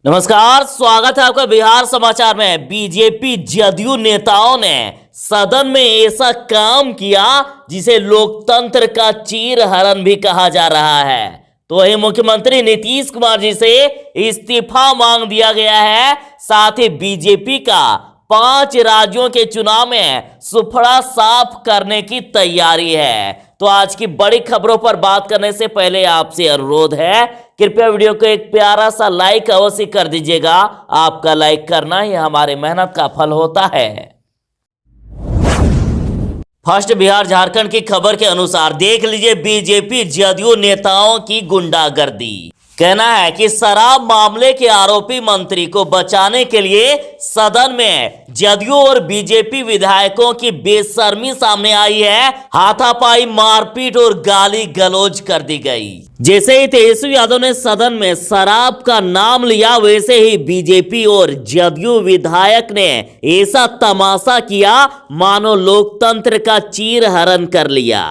नमस्कार, स्वागत है आपका बिहार समाचार में। बीजेपी जदयू नेताओं ने सदन में ऐसा काम किया जिसे लोकतंत्र का चीरहरण भी कहा जा रहा है। तो वही मुख्यमंत्री नीतीश कुमार जी से इस्तीफा मांग दिया गया है। साथ ही बीजेपी का 5 राज्यों के चुनाव में सुफड़ा साफ करने की तैयारी है। तो आज की बड़ी खबरों पर बात करने से पहले आपसे अनुरोध है, कृपया वीडियो को एक प्यारा सा लाइक अवश्य कर दीजिएगा। आपका लाइक करना ही हमारे मेहनत का फल होता है। फर्स्ट बिहार झारखंड की खबर के अनुसार देख लीजिए बीजेपी जदयू नेताओं की गुंडागर्दी। कहना है कि शराब मामले के आरोपी मंत्री को बचाने के लिए सदन में जदयू और बीजेपी विधायकों की बेशर्मी सामने आई है। हाथापाई, मारपीट और गाली गलौज कर दी गई। जैसे ही तेजस्वी यादव ने सदन में शराब का नाम लिया, वैसे ही बीजेपी और जदयू विधायक ने ऐसा तमाशा किया मानो लोकतंत्र का चीरहरण कर लिया।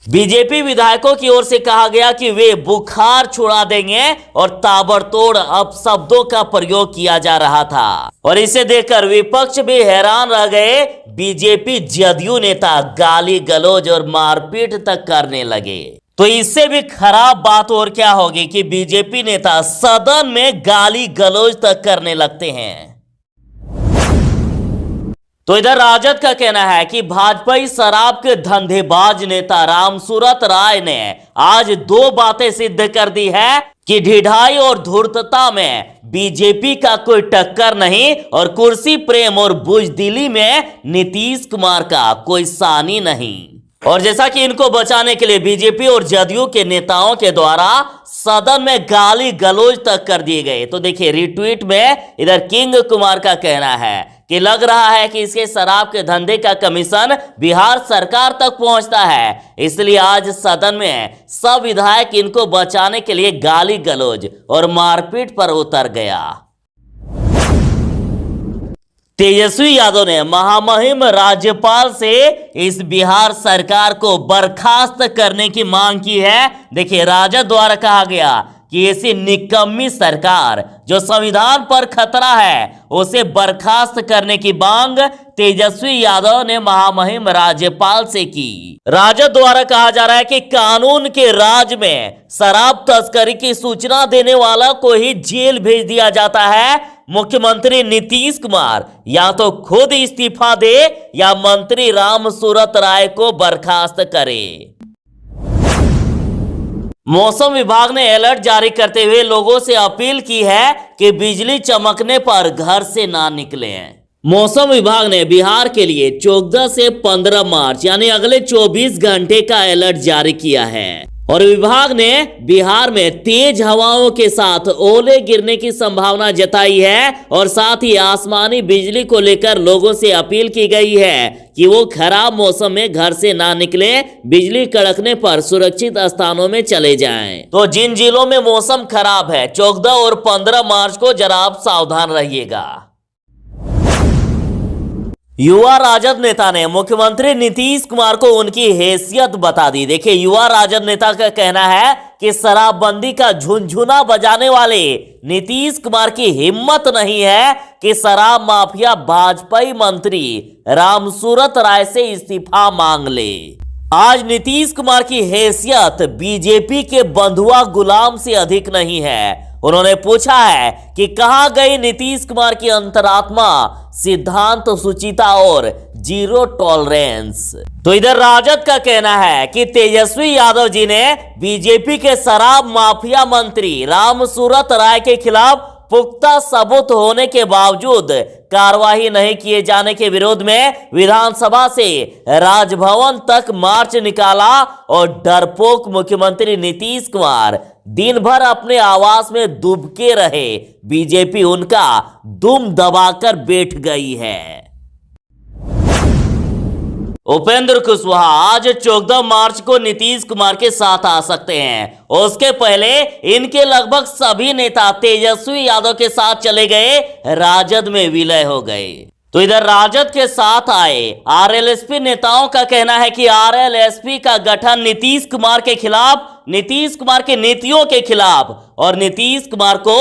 बीजेपी विधायकों की ओर से कहा गया कि वे बुखार छुड़ा देंगे और ताबड़तोड़ अपशब्दों का प्रयोग किया जा रहा था और इसे देखकर विपक्ष भी हैरान रह गए। बीजेपी जदयू नेता गाली गलौज और मारपीट तक करने लगे। तो इससे भी खराब बात और क्या होगी कि बीजेपी नेता सदन में गाली गलौज तक करने लगते हैं। तो इधर राजद का कहना है कि भाजपाई शराब के धंधेबाज नेता रामसूरत राय ने आज 2 बातें सिद्ध कर दी है कि ढिढाई और धूर्तता में बीजेपी का कोई टक्कर नहीं और कुर्सी प्रेम और बुजदिली में नीतीश कुमार का कोई सानी नहीं। और जैसा कि इनको बचाने के लिए बीजेपी और जदयू के नेताओं के द्वारा सदन में गाली गलौज तक कर दिए गए। तो देखिए रिट्वीट में इधर किंग कुमार का कहना है कि लग रहा है कि इसके शराब के धंधे का कमीशन बिहार सरकार तक पहुंचता है, इसलिए आज सदन में सब विधायक इनको बचाने के लिए गाली गलौज और मारपीट पर उतर गया। तेजस्वी यादव ने महामहिम राज्यपाल से इस बिहार सरकार को बर्खास्त करने की मांग की है। देखिए राजद द्वारा कहा गया कि ऐसी निकम्मी सरकार जो संविधान पर खतरा है उसे बर्खास्त करने की मांग तेजस्वी यादव ने महामहिम राज्यपाल से की। राजद द्वारा कहा जा रहा है कि कानून के राज में शराब तस्करी की सूचना देने वाला को ही जेल भेज दिया जाता है। मुख्यमंत्री नीतीश कुमार या तो खुद इस्तीफा दे या मंत्री रामसूरत राय को बर्खास्त करे। मौसम विभाग ने अलर्ट जारी करते हुए लोगों से अपील की है कि बिजली चमकने पर घर से ना निकलें। मौसम विभाग ने बिहार के लिए 14 से 15 मार्च यानी अगले 24 घंटे का अलर्ट जारी किया है और विभाग ने बिहार में तेज हवाओं के साथ ओले गिरने की संभावना जताई है और साथ ही आसमानी बिजली को लेकर लोगों से अपील की गई है कि वो खराब मौसम में घर से ना निकले, बिजली कड़कने पर सुरक्षित स्थानों में चले जाएं। तो जिन जिलों में मौसम खराब है 14 और 15 मार्च को जरा आप सावधान रहिएगा। युवा राजद नेता ने मुख्यमंत्री नीतीश कुमार को उनकी हैसियत बता दी। देखिए युवा राजद नेता का कहना है कि शराबबंदी का झुनझुना बजाने वाले नीतीश कुमार की हिम्मत नहीं है कि शराब माफिया भाजपाई मंत्री रामसूरत राय से इस्तीफा मांग ले। आज नीतीश कुमार की हैसियत बीजेपी के बंधुआ गुलाम से अधिक नहीं है। उन्होंने पूछा है कि कहां गई नीतीश कुमार की अंतरात्मा, सिद्धांत, सुचिता और जीरो टॉलरेंस। तो इधर राजद का कहना है कि तेजस्वी यादव जी ने बीजेपी के शराब माफिया मंत्री रामसूरत राय के खिलाफ पुख्ता सबूत होने के बावजूद कार्रवाई नहीं किए जाने के विरोध में विधानसभा से राजभवन तक मार्च निकाला और डरपोक मुख्यमंत्री नीतीश कुमार दिन भर अपने आवास में दुबके रहे। बीजेपी उनका दुम दबाकर बैठ गई है। उपेंद्र कुशवाहा आज 14 मार्च को नीतीश कुमार के साथ आ सकते हैं। उसके पहले इनके लगभग सभी नेता तेजस्वी यादव के साथ चले गए, राजद में विलय हो गए। तो इधर राजद के साथ आए आरएलएसपी नेताओं का कहना है कि आरएलएसपी का गठन नीतीश कुमार के खिलाफ, नीतीश कुमार की नीतियों के खिलाफ और नीतीश कुमार को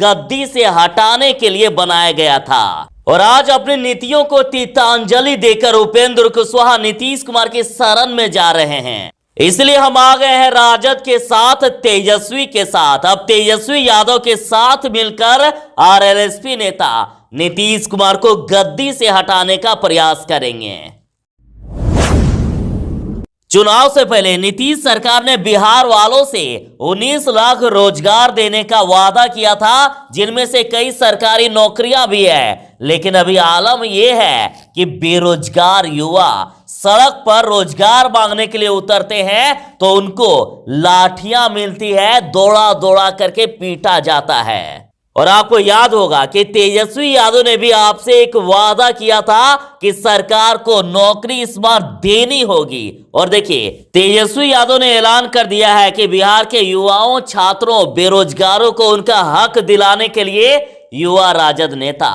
गद्दी से हटाने के लिए बनाया गया था। और आज अपनी नीतियों को तीर्थांजलि देकर उपेंद्र कुशवाहा नीतीश कुमार की शरण में जा रहे हैं। इसलिए हम आ गए हैं राजद के साथ, तेजस्वी के साथ। अब तेजस्वी यादव के साथ मिलकर आरएलएसपी नेता नीतीश कुमार को गद्दी से हटाने का प्रयास करेंगे। चुनाव से पहले नीतीश सरकार ने बिहार वालों से 19 लाख रोजगार देने का वादा किया था, जिनमें से कई सरकारी नौकरियां भी है। लेकिन अभी आलम यह है कि बेरोजगार युवा सड़क पर रोजगार मांगने के लिए उतरते हैं तो उनको लाठियां मिलती है, दौड़ा दौड़ा करके पीटा जाता है। और आपको याद होगा कि तेजस्वी यादव ने भी आपसे एक वादा किया था कि सरकार को नौकरी इस बार देनी होगी। और देखिए, तेजस्वी यादव ने ऐलान कर दिया है कि बिहार के युवाओं, छात्रों, बेरोजगारों को उनका हक दिलाने के लिए युवा राजद नेता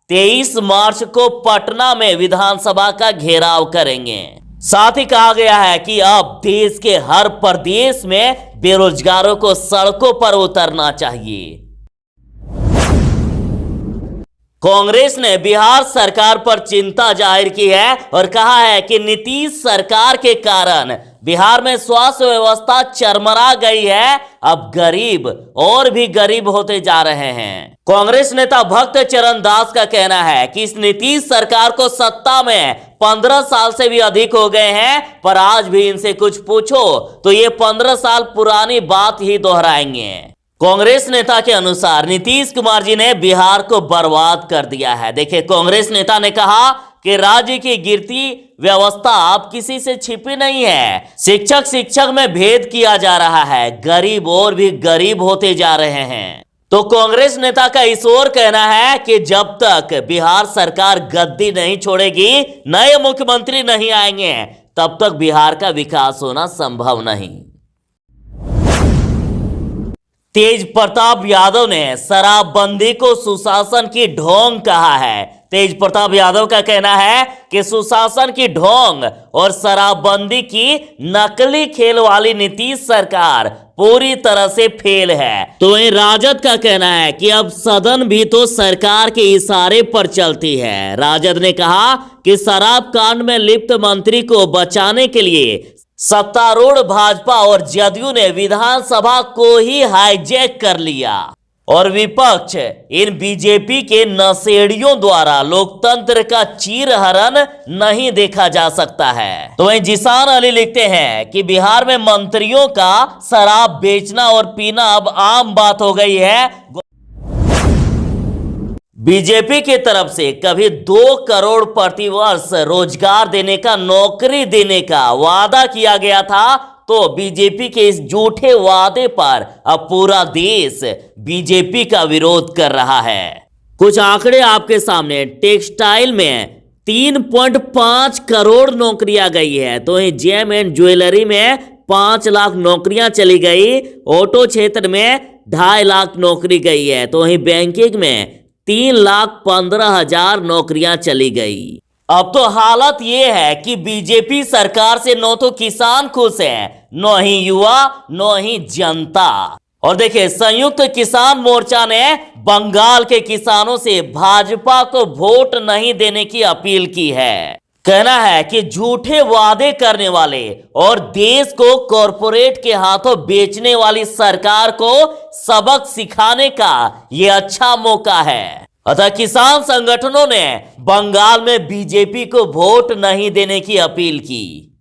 23 मार्च को पटना में विधानसभा का घेराव करेंगे। साथ ही कहा गया है कि अब देश के हर प्रदेश में बेरोजगारों को सड़कों पर उतरना चाहिए। कांग्रेस ने बिहार सरकार पर चिंता जाहिर की है और कहा है कि नीतीश सरकार के कारण बिहार में स्वास्थ्य व्यवस्था चरमरा गई है। अब गरीब और भी गरीब होते जा रहे हैं। कांग्रेस नेता भक्त चरण दास का कहना है कि इस नीतीश सरकार को सत्ता में 15 साल से भी अधिक हो गए हैं, पर आज भी इनसे कुछ पूछो तो ये 15 साल पुरानी बात ही दोहराएंगे। कांग्रेस नेता के अनुसार नीतीश कुमार जी ने बिहार को बर्बाद कर दिया है। देखिए, कांग्रेस नेता ने कहा कि राज्य की गिरती व्यवस्था अब किसी से छिपी नहीं है। शिक्षक में भेद किया जा रहा है, गरीब और भी गरीब होते जा रहे हैं। तो कांग्रेस नेता का इस ओर कहना है कि जब तक बिहार सरकार गद्दी नहीं छोड़ेगी, नए मुख्यमंत्री नहीं आएंगे, तब तक बिहार का विकास होना संभव नहीं। तेज प्रताप यादव ने शराबबंदी को सुशासन की ढोंग कहा है। तेज प्रताप यादव का कहना है कि सुशासन की ढोंग और शराबबंदी की नकली खेल वाली नीतीश सरकार पूरी तरह से फेल है। तो वहीं राजद का कहना है कि अब सदन भी तो सरकार के इशारे पर चलती है। राजद ने कहा कि शराब कांड में लिप्त मंत्री को बचाने के लिए सत्तारूढ़ भाजपा और जदयू ने विधानसभा को ही हाईजैक कर लिया और विपक्ष इन बीजेपी के नशेड़ियों द्वारा लोकतंत्र का चीरहरण नहीं देखा जा सकता है। तो वहीं जिसान अली लिखते हैं कि बिहार में मंत्रियों का शराब बेचना और पीना अब आम बात हो गई है। बीजेपी की तरफ से कभी 2 करोड़ प्रतिवर्ष रोजगार देने का, नौकरी देने का वादा किया गया था, तो बीजेपी के इस झूठे वादे पर अब पूरा देश बीजेपी का विरोध कर रहा है। कुछ आंकड़े आपके सामने। टेक्सटाइल में 3.5 करोड़ नौकरियां गई है। तो जेम एंड ज्वेलरी में 5 लाख नौकरियां चली गई। ऑटो क्षेत्र में 2.5 लाख नौकरी गई है। तो वहीं बैंकिंग में 3,15,000 नौकरियां चली गई। अब तो हालत यह है कि बीजेपी सरकार से न तो किसान खुश है, न ही युवा, न ही जनता। और देखिए, संयुक्त किसान मोर्चा ने बंगाल के किसानों से भाजपा को वोट नहीं देने की अपील की है। कहना है कि झूठे वादे करने वाले और देश को कॉरपोरेट के हाथों बेचने वाली सरकार को सबक सिखाने का यह अच्छा मौका है। अतः किसान संगठनों ने बंगाल में बीजेपी को वोट नहीं देने की अपील की।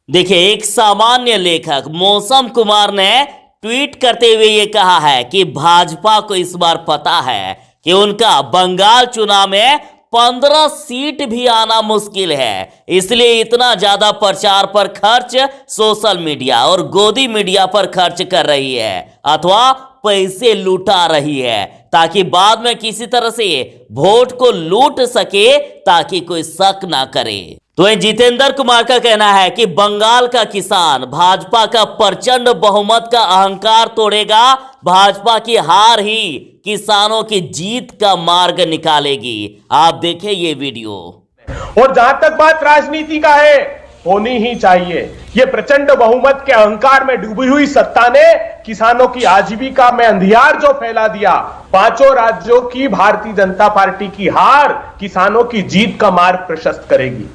देखिए, एक सामान्य लेखक मौसम कुमार ने ट्वीट करते हुए ये कहा है कि भाजपा को इस बार पता है कि उनका बंगाल चुनाव में 15 सीट भी आना मुश्किल है, इसलिए इतना ज्यादा प्रचार पर खर्च सोशल मीडिया और गोदी मीडिया पर खर्च कर रही है अथवा पैसे लुटा रही है, ताकि बाद में किसी तरह से वोट को लूट सके, ताकि कोई शक ना करे। तो वहीं जितेंद्र कुमार का कहना है कि बंगाल का किसान भाजपा का प्रचंड बहुमत का अहंकार तोड़ेगा। भाजपा की हार ही किसानों की जीत का मार्ग निकालेगी। आप देखें ये वीडियो। और जहां तक बात राजनीति का है, होनी ही चाहिए। ये प्रचंड बहुमत के अहंकार में डूबी हुई सत्ता ने किसानों की आजीविका में अंधियार जो फैला दिया, पांचों राज्यों की भारतीय जनता पार्टी की हार किसानों की जीत का मार्ग प्रशस्त करेगी।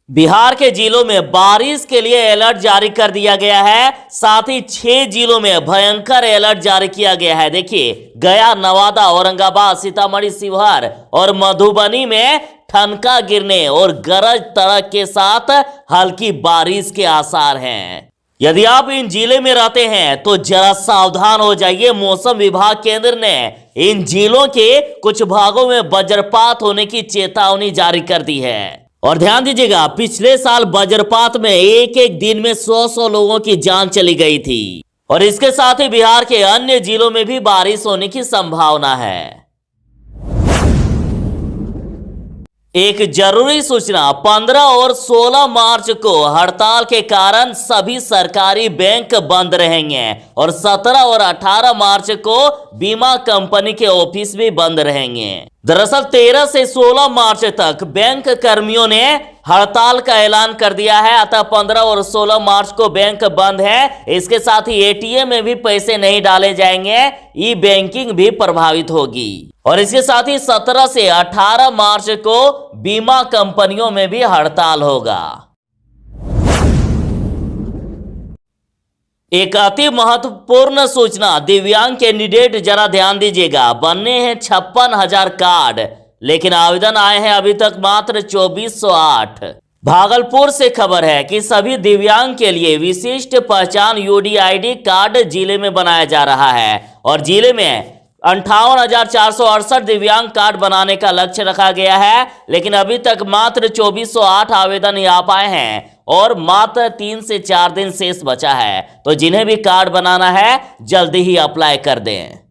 बिहार के जिलों में बारिश के लिए अलर्ट जारी कर दिया गया है। साथ ही 6 जिलों में भयंकर अलर्ट जारी किया गया है। देखिए, गया, नवादा, औरंगाबाद, सीतामढ़ी, शिवहर और मधुबनी में ठनका गिरने और गरज तड़क के साथ हल्की बारिश के आसार हैं। यदि आप इन जिले में रहते हैं तो जरा सावधान हो जाइए। मौसम विभाग केंद्र ने इन जिलों के कुछ भागों में वज्रपात होने की चेतावनी जारी कर दी है। और ध्यान दीजिएगा, पिछले साल वज्रपात में एक एक दिन में 100 लोगों की जान चली गई थी। और इसके साथ ही बिहार के अन्य जिलों में भी बारिश होने की संभावना है। एक जरूरी सूचना, 15 और 16 मार्च को हड़ताल के कारण सभी सरकारी बैंक बंद रहेंगे और 17 और 18 मार्च को बीमा कंपनी के ऑफिस भी बंद रहेंगे। दरअसल 13 से 16 मार्च तक बैंक कर्मियों ने हड़ताल का ऐलान कर दिया है। अतः 15 और 16 मार्च को बैंक बंद है। इसके साथ ही एटीएम में भी पैसे नहीं डाले जाएंगे, ई बैंकिंग भी प्रभावित होगी। और इसके साथ ही 17 से 18 मार्च को बीमा कंपनियों में भी हड़ताल होगा। एक अति महत्वपूर्ण सूचना, दिव्यांग कैंडिडेट जरा ध्यान दीजिएगा। बनने हैं 56,000 कार्ड, लेकिन आवेदन आए हैं अभी तक मात्र 2408। भागलपुर से खबर है कि सभी दिव्यांग के लिए विशिष्ट पहचान यूडीआईडी कार्ड जिले में बनाया जा रहा है और जिले में 58,468 दिव्यांग कार्ड बनाने का लक्ष्य रखा गया है। लेकिन अभी तक मात्र 2408 आवेदन ही आ पाए हैं और मात्र 3 से 4 दिन शेष बचा है। तो जिन्हें भी कार्ड बनाना है जल्दी ही अप्लाई कर दें।